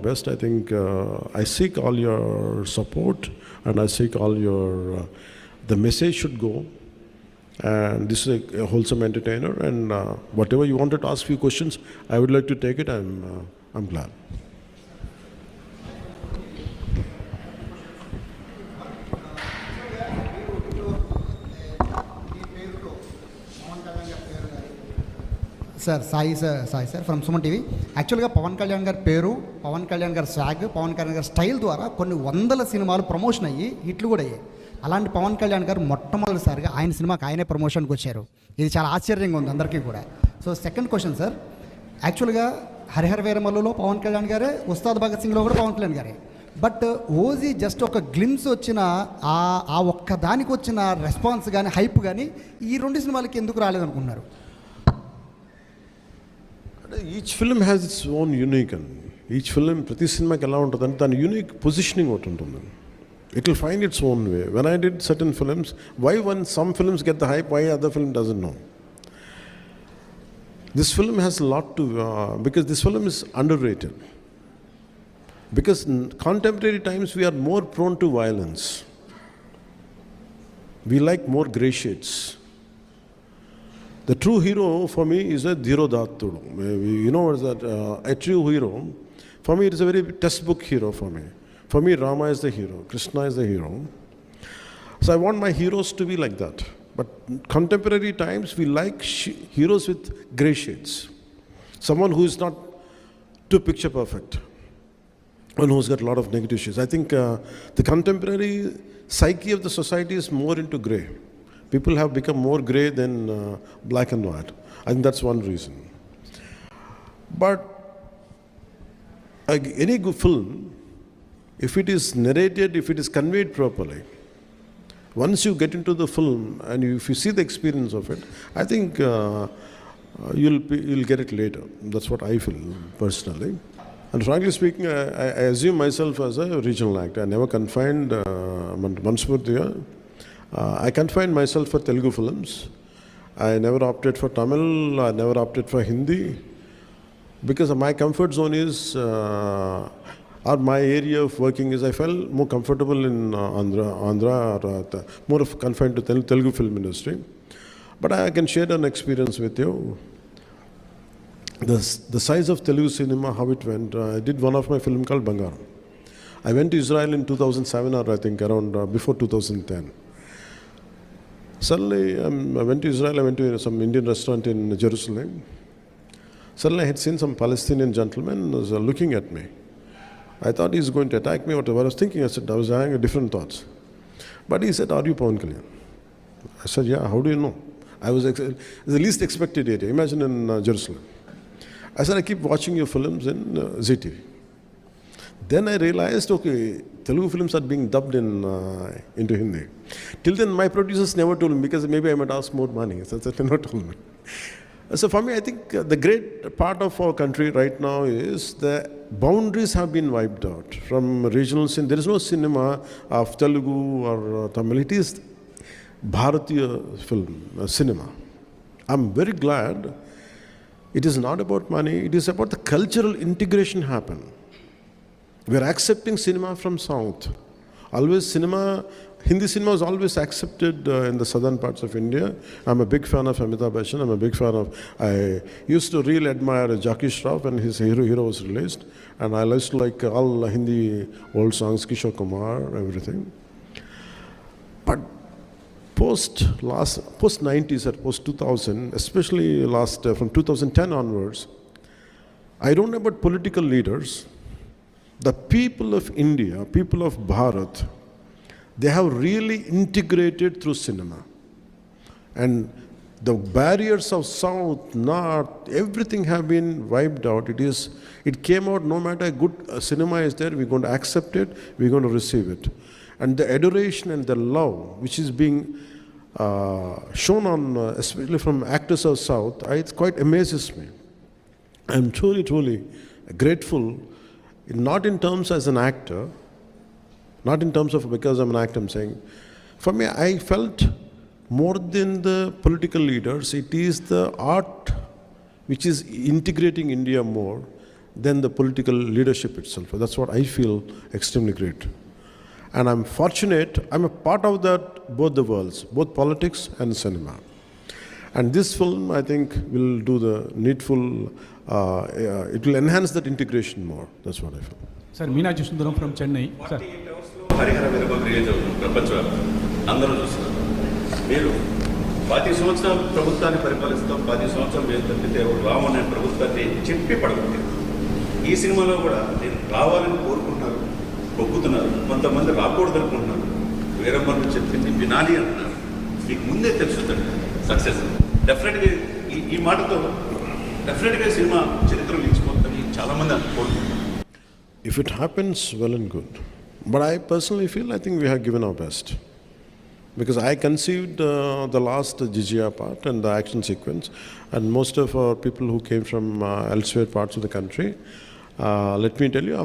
best. I think I seek all your support, and I seek all your, the message should go. And this is a wholesome entertainer, and whatever you wanted to ask few questions, I would like to take it. I'm glad. Sir, Sai sir from Suman TV. Actually, Pawan Kalyan gar peru, Pawan Kalyan gar swag, Pawan Kalyan gar style ద్వారా కొన్ని వందల సినిమాలు promotion అయ్యి హిట్లు కూడా అయ్యాయి. అలాంటి పవన్ కళ్యాణ్ గారు మొట్టమొదటిసారిగా ఆయన సినిమాకి ఆయనే ప్రమోషన్కి వచ్చారు. ఇది చాలా ఆశ్చర్యంగా ఉంది అందరికీ కూడా. సో సెకండ్ క్వశ్చన్ సార్, యాక్చువల్గా హరిహర వీరమల్లులో పవన్ కళ్యాణ్ గారే, ఉస్తాద్ భగత్ సింగ్లో కూడా పవన్ కళ్యాణ్ గారే. బట్ ఓజీ జస్ట్ ఒక గ్లిమ్స్ వచ్చిన ఆ ఒక్క దానికి వచ్చిన రెస్పాన్స్ కానీ హైప్ కానీ ఈ రెండు సినిమాలకి ఎందుకు రాలేదనుకుంటున్నారు? Each film has its own unique, and each film, ప్రతి సినిమాకి ఎలా ఉంటుందంటే దాని యూనిక్ పొజిషనింగ్ ఒకటి ఉంటుంది. It will find its own way. When I did certain films, why when some films get the hype, why other film doesn't know? This film has a lot to, because this film is underrated. Because in contemporary times we are more prone to violence. We like more grey shades. The true hero for me is a Dhirodhattudu. You know what is that? A true hero, for me it is a very textbook hero for me. For me, Rama is the hero, Krishna is the hero. So I want my heroes to be like that. But contemporary times, we like heroes with grey shades. Someone who is not too picture perfect. One who's got a lot of negative shades. I think the contemporary psyche of the society is more into grey. People have become more grey than black and white. I think that's one reason. But any good film, if it is narrated, if it is conveyed properly, once you get into the film and if you see the experience of it, I think you'll get it later. That's what I feel personally. And frankly speaking, I assume myself as a regional actor. I never confined I confined myself for Telugu films. I never opted for Tamil. I never opted for Hindi, because my comfort zone is. Or my area of working is, I felt more comfortable in Andhra or more of confined to Telugu film industry. But I can share an experience with you. The size of Telugu cinema, how it went. I did one of my film called Bangaram. I went to Israel in 2007 or I think around before 2010. Suddenly, I went to Israel, I went to some Indian restaurant in Jerusalem. Suddenly I had seen some Palestinian gentleman was looking at me. I thought he's going to attack me, whatever. I was thinking, I was having different thoughts. But he said, "Are you Pawan Kalyan?" I said, "Yeah, how do you know?" I was it's the least expected area. Imagine in Jerusalem. I said, "I keep watching your films in ZTV." Then I realized, okay, Telugu films are being dubbed into Hindi. Till then, my producers never told me, because maybe I might ask more money. So they never told me. So for me, I think the great part of our country right now is the boundaries have been wiped out from regional cinema. There is no cinema of Telugu or Tamil. It is Bharatiya film, cinema. I'm very glad it is not about money. It is about the cultural integration happen. We are accepting cinema from South. Always cinema, Hindi cinema was always accepted in the southern parts of India. I'm a big fan of Amitabh Bachchan. I'm a big fan of, I used to really admire Jackie Shroff when his Hero was released. And I used to like all Hindi old songs, Kishore Kumar, everything. But post 90s or post 2000, especially from 2010 onwards, I don't know about political leaders. The people of India, people of Bharat, they have really integrated through cinema. And the barriers of South, North, everything have been wiped out. It came out, no matter good cinema is there, we're going to accept it, we're going to receive it. And the adoration and the love which is being shown on, especially from actors of South, it quite amazes me. I'm truly, truly grateful, not in terms as an actor, not in terms of because I'm an actor, I'm saying. For me, I felt more than the political leaders, it is the art which is integrating India more. than the political leadership itself. That's what I feel extremely great. And I'm fortunate, I'm a part of that, both the worlds, both politics and cinema. And this film, I think, will do the needful, it will enhance that integration more. That's what I feel. Sir, Meenakshi Sundaram from Chennai. Sir. 48 hours లో Harihara Veeramallu release అవుతుంది ప్రపంచవ్యాప్తంగా అందరూ చూస్తున్నారు. మీరు 10 సంవత్సరాలు ప్రభుత్వాన్ని పరిపాలిస్తాం, 10 సంవత్సరాలు వేలు తప్పితే రామని నేను ప్రభుత్వాన్ని చెప్పి పడగొట్టాను. ఈ సినిమాలో కూడా నేను రావాలని కోరుకుంటున్నారు, ఒప్పుతున్నారు, కొంతమంది రాకూడదు అనుకుంటున్నారు. వీరమల్లు చెప్పింది వినాలి అంటున్నారు. మీకు ముందే తెలుసుదండి సక్సెస్ డెఫినెట్గా ఈ మాటతో డెఫినెట్గా సినిమా చరిత్రలో నిలిచిపోతుందని చాలామంది అనుకుంటున్నారు. If it happens, well and good. But I personally feel, I think we have given our best. Because I conceived the last Jizya part and the action sequence, and most of our people who came from elsewhere parts of the country, let me tell you,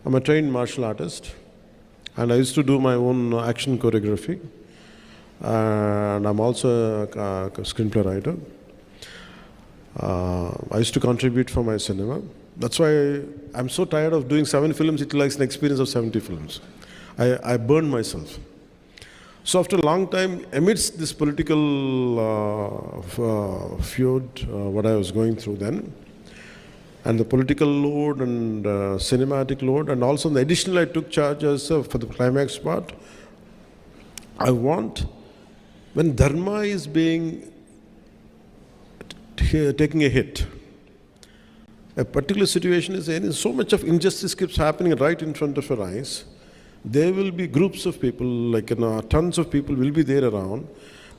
I'm a trained martial artist, and I used to do my own action choreography, and I'm also a screenplay writer. I used to contribute for my cinema. That's why I'm so tired of doing 7 films. It likes an experience of 70 films. I burned myself. So after a long time, amidst this political feud, what I was going through then, and the political load and cinematic load, and also the additional I took charge as for the climax part, I want, when dharma is being taking a hit, a particular situation is in, so much of injustice keeps happening right in front of your eyes. There will be groups of people, like tons of people will be there around,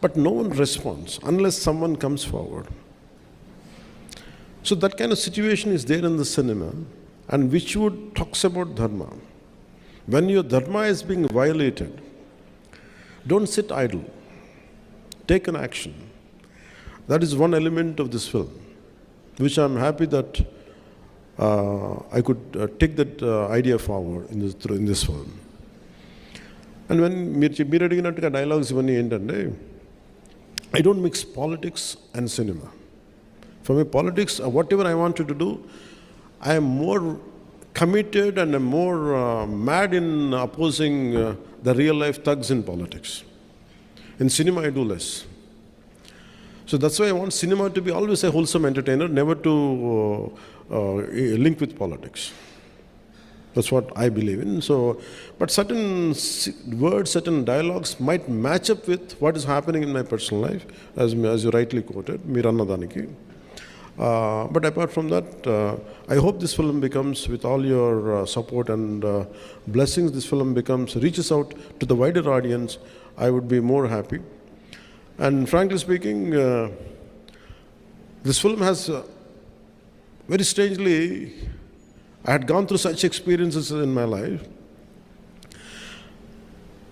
but no one responds unless someone comes forward. So that kind of situation is there in the cinema, and which would talks about dharma. When your dharma is being violated, don't sit idle. Take an action. That is one element of this film, which I'm happy that I could take that idea forward in this film. And when మీరు అడిగినట్టుగా dialogues ఇవన్నీ ఏంటంటే, I don't mix politics and cinema. For me, politics, whatever I wanted to do, I am more committed and I'm more mad in opposing the real life thugs in politics. In cinema, I do less. So that's why I want cinema to be always a wholesome entertainer, never to link with politics. That's what I believe in. So, but certain words, certain dialogues might match up with what is happening in my personal life, as you rightly quoted, Mirannadaniki. But apart from that, I hope this film becomes, with all your support and blessings, this film reaches out to the wider audience. I would be more happy. And frankly speaking, this film has, very strangely, I had gone through such experiences in my life.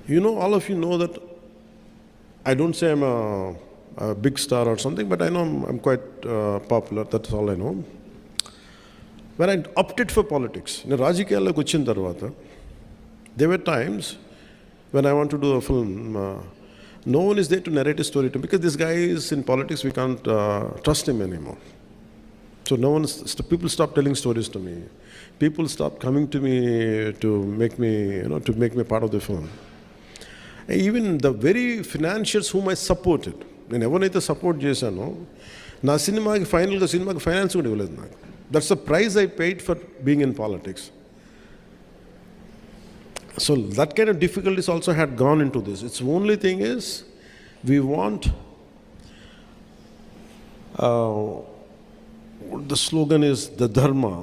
You know, all of you know that I don't say I'm a big star or something, but I know I'm quite popular. That's all I know. When I opted for politics, in Rajikiyalloki vachin tarvata, there were times when I want to do a film, no one is there to narrate a story to me, because this guy is in politics, we can't trust him anymore. So people stop telling stories to me. People stop coming to me to make me part of the film. Even the very financiers whom I supported, నేను ఎవరైతే support చేశానో, నా సినిమాకి సినిమాకి finance కూడా ఇవ్వలేదు నాకు. That's the price I paid for being in politics. So that kind of difficulties also had gone into this. Its only thing is, we want, the slogan is the dharma,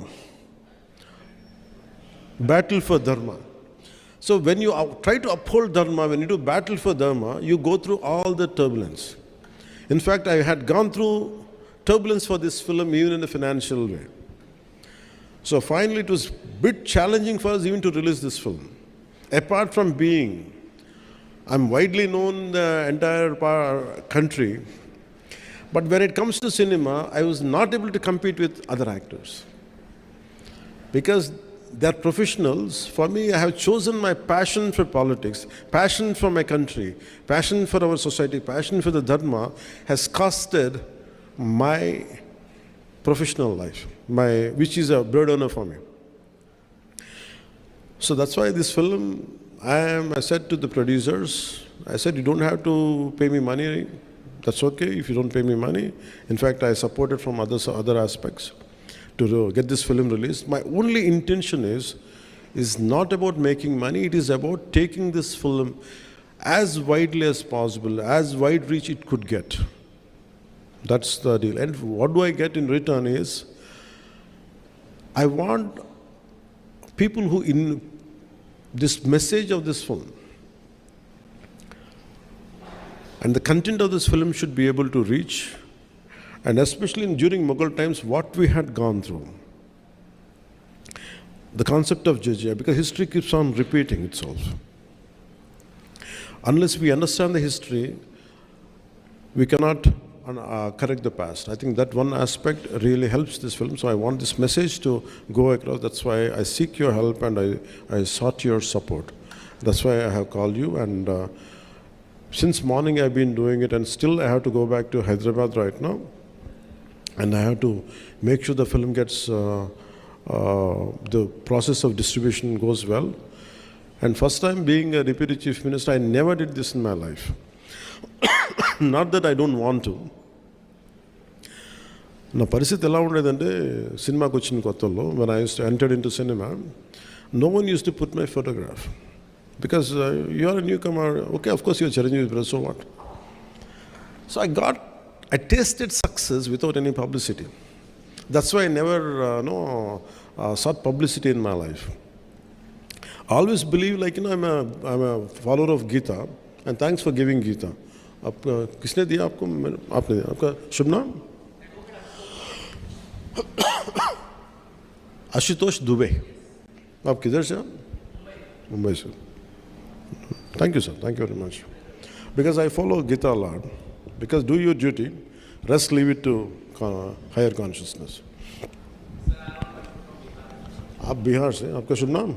battle for dharma. So when you try to uphold dharma, when you do battle for dharma, you go through all the turbulence. In fact, I had gone through turbulence for this film, even in a financial way. So finally it was a bit challenging for us even to release this film. Apart from being, I'm widely known in the entire country, but when it comes to cinema, I was not able to compete with other actors. Because they're professionals. For me, I have chosen my passion for politics, passion for my country, passion for our society, passion for the dharma has costed my professional life, which is a bread earner for me. So that's why this film, I said to the producers, I said, you don't have to pay me money. That's okay if you don't pay me money. In fact, I supported from other aspects to get this film released. My only intention is not about making money. It is about taking this film as widely as possible, as wide reach it could get. That's the deal. And what do I get in return is, I want people who in this message of this film and the content of this film should be able to reach, and especially during Mughal times, what we had gone through. The concept of jizya, because history keeps on repeating itself. Unless we understand the history, we cannot correct the past. I think that one aspect really helps this film. So I want this message to go across. That's why I seek your help and I sought your support. That's why I have called you. And since morning I've been doing it, and still I have to go back to Hyderabad right now. And I have to make sure the film gets, the process of distribution goes well. And first time being a Deputy Chief Minister, I never did this in my life. Not that I don't want to. నా పరిస్థితి ఎలా ఉండేదంటే సినిమాకి వచ్చిన కొత్తలో when I used to enter into cinema, no one used to put my photograph. Because you are a newcomer, okay, of course you're Chiranjeevi brother, so what? So I tasted success without any publicity. That's why I never sought publicity in my life. I always believe, like, I'm a follower of Gita, and thanks for giving Gita. किसने दिया आपको? आपने दिया. आपका शुभ नाम? आशुतोष दुबे. आप किधर से? मुंबई से. Thank you, sir. Thank you very much. Because I follow Gita a lot. Because do your duty, rest leave it to higher consciousness. आप बिहार से, आपका शुभ नाम?